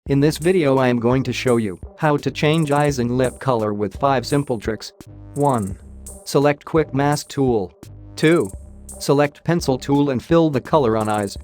In this video I am going to show you how to change eyes and lip color with 5 simple tricks. 1. Select Quick Mask tool. 2. Select Pencil tool and fill the color on eyes.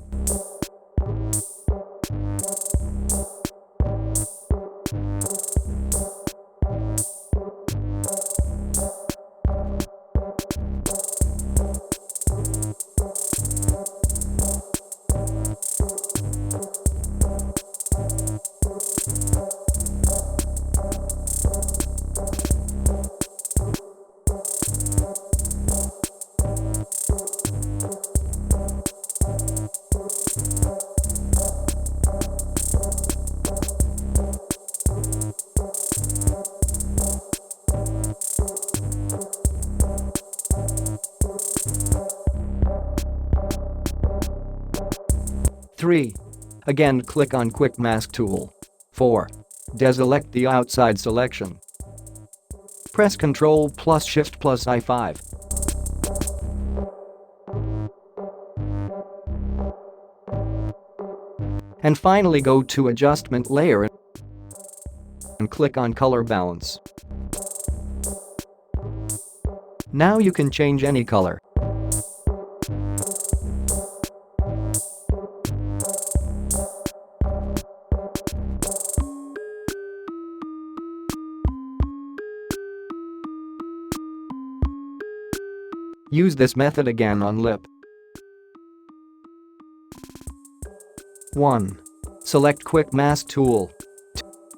3. Again click on Quick Mask tool. 4. Deselect the outside selection. Press Ctrl plus Shift plus I5. And finally go to Adjustment Layer and click on Color Balance. Now you can change any color. Use this method again on lip. 1. Select Quick Mask tool.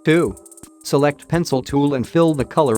2. Select Pencil tool and fill the color.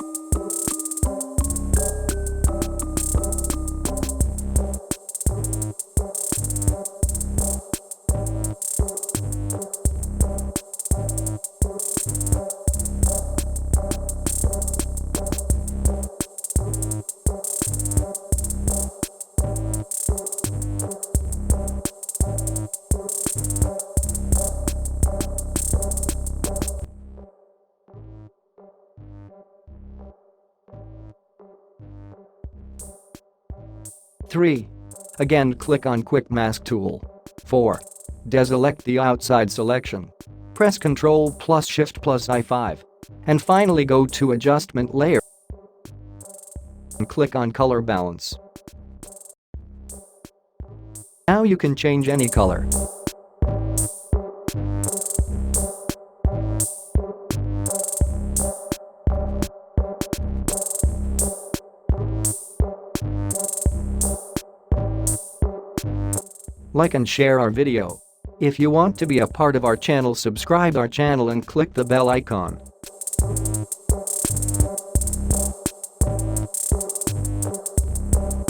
3. Again click on Quick Mask tool. 4. Deselect the outside selection. Press Ctrl plus Shift plus I5. And finally go to Adjustment Layer and click on Color Balance. Now you can change any color. Like and share our video. If you want to be a part of our channel, subscribe our channel and click the bell icon.